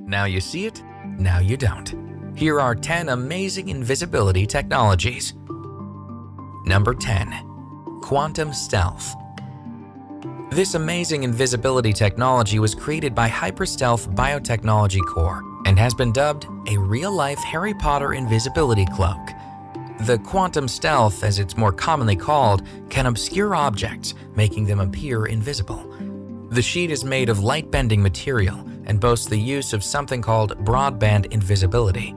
Now you see it, now you don't. Here are 10 amazing invisibility technologies. Number 10. Quantum Stealth. This amazing invisibility technology was created by Hyperstealth Biotechnology Corp. and has been dubbed a real-life Harry Potter invisibility cloak. The quantum stealth, as it's more commonly called, can obscure objects, making them appear invisible. The sheet is made of light-bending material and boasts the use of something called broadband invisibility.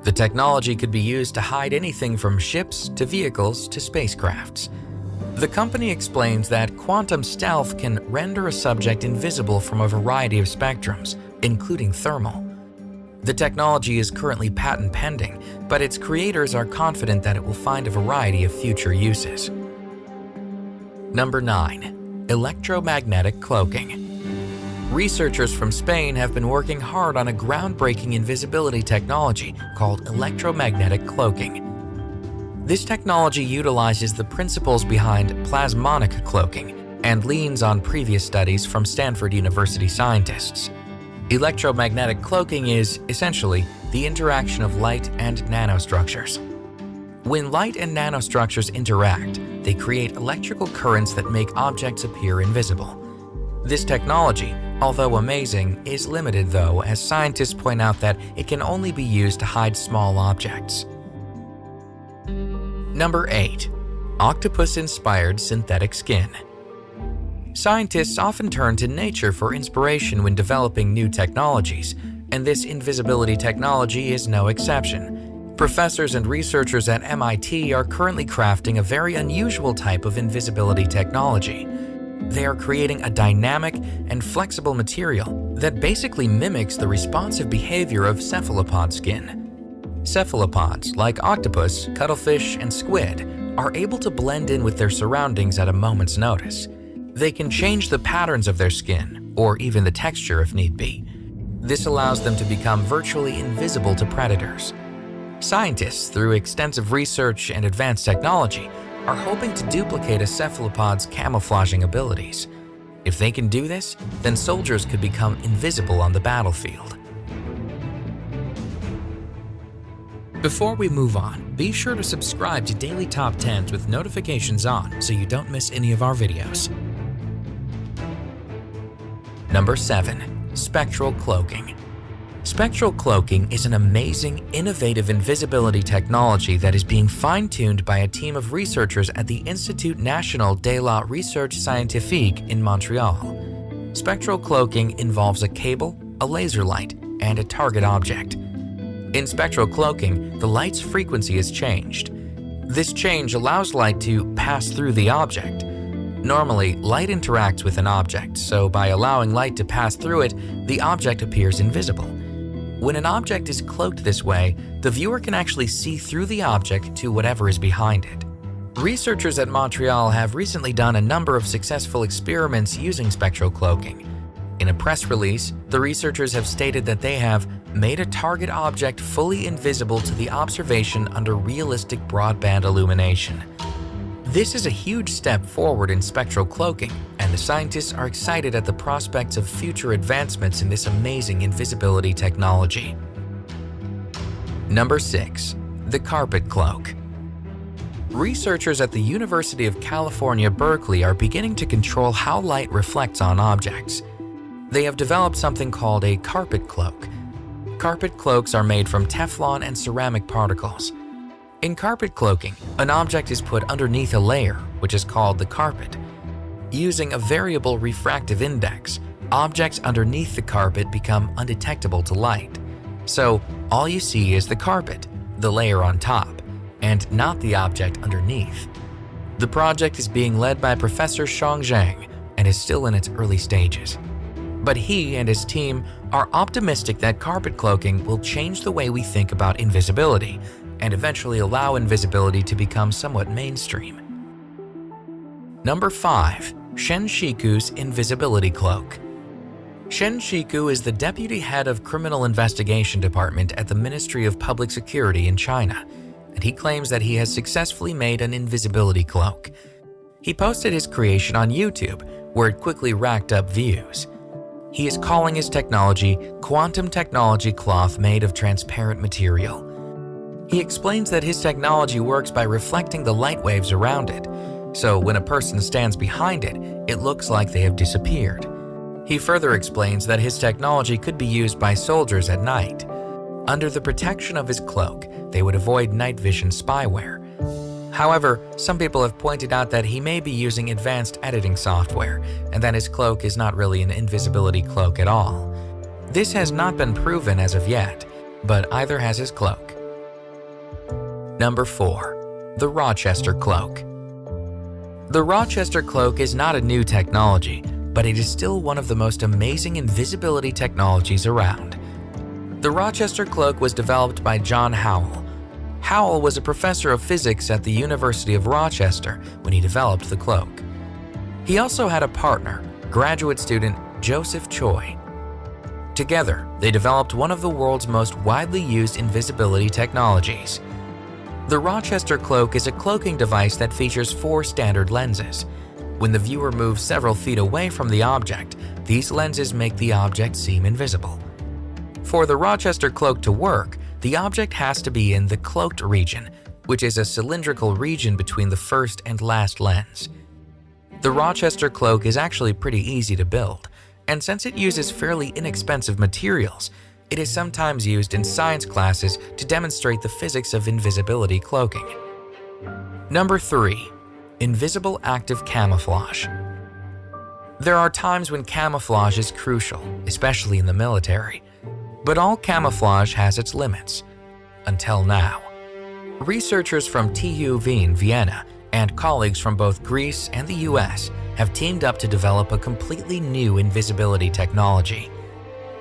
The technology could be used to hide anything from ships to vehicles to spacecrafts. The company explains that quantum stealth can render a subject invisible from a variety of spectrums, including thermal. The technology is currently patent pending, but its creators are confident that it will find a variety of future uses. Number 9. Electromagnetic cloaking. Researchers from Spain have been working hard on a groundbreaking invisibility technology called electromagnetic cloaking. This technology utilizes the principles behind plasmonic cloaking and leans on previous studies from Stanford University scientists. Electromagnetic cloaking is, essentially, the interaction of light and nanostructures. When light and nanostructures interact, they create electrical currents that make objects appear invisible. This technology, although amazing, is limited though, as scientists point out that it can only be used to hide small objects. Number 8. Octopus-inspired synthetic skin. Scientists often turn to nature for inspiration when developing new technologies, and this invisibility technology is no exception. Professors and researchers at MIT are currently crafting a very unusual type of invisibility technology. They are creating a dynamic and flexible material that basically mimics the responsive behavior of cephalopod skin. Cephalopods, like octopus, cuttlefish, and squid, are able to blend in with their surroundings at a moment's notice. They can change the patterns of their skin, or even the texture if need be. This allows them to become virtually invisible to predators. Scientists, through extensive research and advanced technology, are hoping to duplicate a cephalopod's camouflaging abilities. If they can do this, then soldiers could become invisible on the battlefield. Before we move on, be sure to subscribe to Daily Top 10s with notifications on so you don't miss any of our videos. Number 7. Spectral cloaking. Spectral cloaking is an amazing, innovative invisibility technology that is being fine-tuned by a team of researchers at the Institut National de la Recherche Scientifique in Montreal. Spectral cloaking involves a cable, a laser light, and a target object. In spectral cloaking, the light's frequency is changed. This change allows light to pass through the object. Normally, light interacts with an object, so by allowing light to pass through it, the object appears invisible. When an object is cloaked this way, the viewer can actually see through the object to whatever is behind it. Researchers at Montreal have recently done a number of successful experiments using spectral cloaking. In a press release, the researchers have stated that they have made a target object fully invisible to the observation under realistic broadband illumination. This is a huge step forward in spectral cloaking, and the scientists are excited at the prospects of future advancements in this amazing invisibility technology. Number 6. The carpet cloak. Researchers at the University of California, Berkeley are beginning to control how light reflects on objects. They have developed something called a carpet cloak. Carpet cloaks are made from Teflon and ceramic particles. In carpet cloaking, an object is put underneath a layer, which is called the carpet. Using a variable refractive index, objects underneath the carpet become undetectable to light. So, all you see is the carpet, the layer on top, and not the object underneath. The project is being led by Professor Shang Zhang and is still in its early stages. But he and his team are optimistic that carpet cloaking will change the way we think about invisibility and eventually allow invisibility to become somewhat mainstream. Number 5. Shen Shiku's invisibility cloak. Shen Shiku is the deputy head of criminal investigation department at the Ministry of Public Security in China, and he claims that he has successfully made an invisibility cloak. He posted his creation on YouTube, where it quickly racked up views. He is calling his technology quantum technology cloth made of transparent material. He explains that his technology works by reflecting the light waves around it, so when a person stands behind it, it looks like they have disappeared. He further explains that his technology could be used by soldiers at night. Under the protection of his cloak, they would avoid night vision spyware. However, some people have pointed out that he may be using advanced editing software, and that his cloak is not really an invisibility cloak at all. This has not been proven as of yet, but either has his cloak. Number 4. The Rochester Cloak. The Rochester Cloak is not a new technology, but it is still one of the most amazing invisibility technologies around. The Rochester Cloak was developed by John Howell. Howell was a professor of physics at the University of Rochester when he developed the cloak. He also had a partner, graduate student Joseph Choi. Together, they developed one of the world's most widely used invisibility technologies. The Rochester Cloak is a cloaking device that features 4 standard lenses. When the viewer moves several feet away from the object, these lenses make the object seem invisible. For the Rochester Cloak to work, the object has to be in the cloaked region, which is a cylindrical region between the first and last lens. The Rochester Cloak is actually pretty easy to build, and since it uses fairly inexpensive materials, it is sometimes used in science classes to demonstrate the physics of invisibility cloaking. Number 3. Invisible active camouflage. There are times when camouflage is crucial, especially in the military. But all camouflage has its limits. Until now. Researchers from TU Wien, Vienna, and colleagues from both Greece and the US have teamed up to develop a completely new invisibility technology.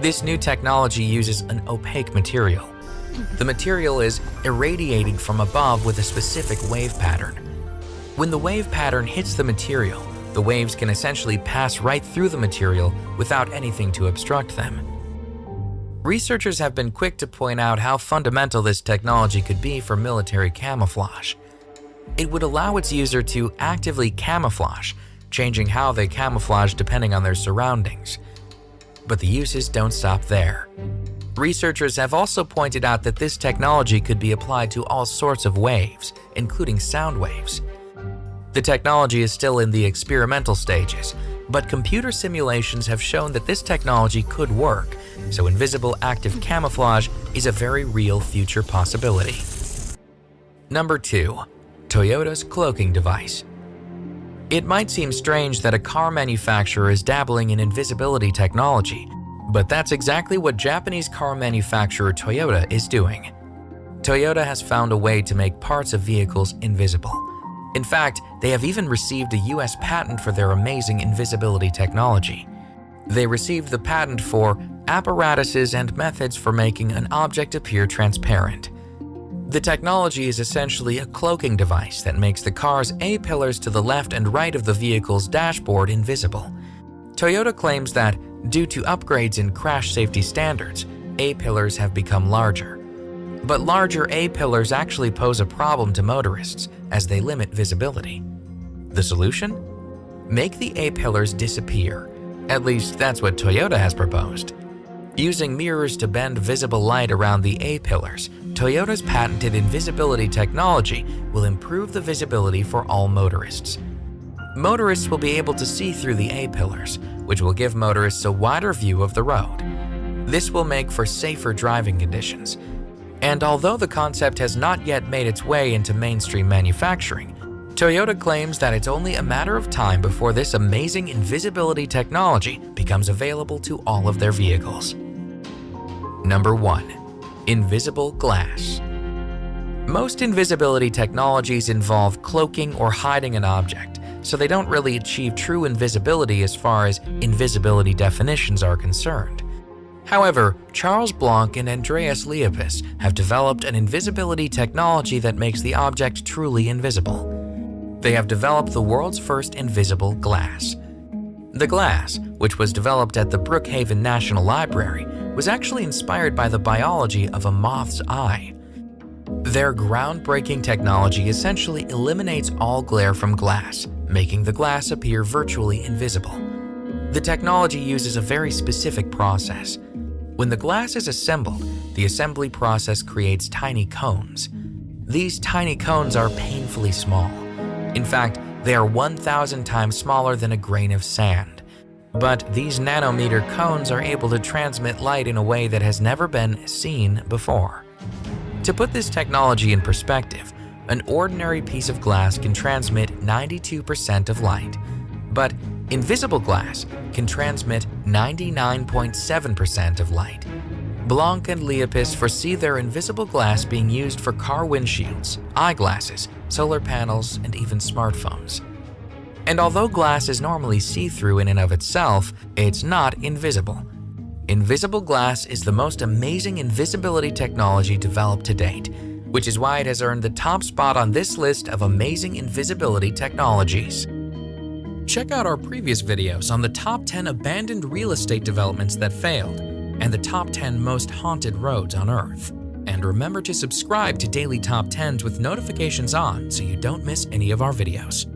This new technology uses an opaque material. The material is irradiating from above with a specific wave pattern. When the wave pattern hits the material, the waves can essentially pass right through the material without anything to obstruct them. Researchers have been quick to point out how fundamental this technology could be for military camouflage. It would allow its user to actively camouflage, changing how they camouflage depending on their surroundings. But the uses don't stop there. Researchers have also pointed out that this technology could be applied to all sorts of waves, including sound waves. The technology is still in the experimental stages, but computer simulations have shown that this technology could work, so invisible active camouflage is a very real future possibility. Number 2. Toyota's cloaking device. It might seem strange that a car manufacturer is dabbling in invisibility technology, but that's exactly what Japanese car manufacturer Toyota is doing. Toyota has found a way to make parts of vehicles invisible. In fact, they have even received a US patent for their amazing invisibility technology. They received the patent for apparatuses and methods for making an object appear transparent. The technology is essentially a cloaking device that makes the car's A-pillars to the left and right of the vehicle's dashboard invisible. Toyota claims that, due to upgrades in crash safety standards, A-pillars have become larger. But larger A-pillars actually pose a problem to motorists as they limit visibility. The solution? Make the A-pillars disappear. At least that's what Toyota has proposed. Using mirrors to bend visible light around the A-pillars, Toyota's patented invisibility technology will improve the visibility for all motorists. Motorists will be able to see through the A-pillars, which will give motorists a wider view of the road. This will make for safer driving conditions. And although the concept has not yet made its way into mainstream manufacturing, Toyota claims that it's only a matter of time before this amazing invisibility technology becomes available to all of their vehicles. Number 1. Invisible glass. Most invisibility technologies involve cloaking or hiding an object, so they don't really achieve true invisibility as far as invisibility definitions are concerned. However, Charles Blanc and Andreas Liepis have developed an invisibility technology that makes the object truly invisible. They have developed the world's first invisible glass. The glass, which was developed at the Brookhaven National Library, was actually inspired by the biology of a moth's eye. Their groundbreaking technology essentially eliminates all glare from glass, making the glass appear virtually invisible. The technology uses a very specific process. When the glass is assembled, the assembly process creates tiny cones. These tiny cones are painfully small. In fact, they are 1,000 times smaller than a grain of sand. But these nanometer cones are able to transmit light in a way that has never been seen before. To put this technology in perspective, an ordinary piece of glass can transmit 92% of light, but invisible glass can transmit 99.7% of light. Blanc and Liapis foresee their invisible glass being used for car windshields, eyeglasses, solar panels, and even smartphones. And although glass is normally see-through in and of itself, it's not invisible. Invisible glass is the most amazing invisibility technology developed to date, which is why it has earned the top spot on this list of amazing invisibility technologies. Check out our previous videos on the top 10 abandoned real estate developments that failed and the top 10 most haunted roads on Earth. And remember to subscribe to Daily Top 10s with notifications on so you don't miss any of our videos.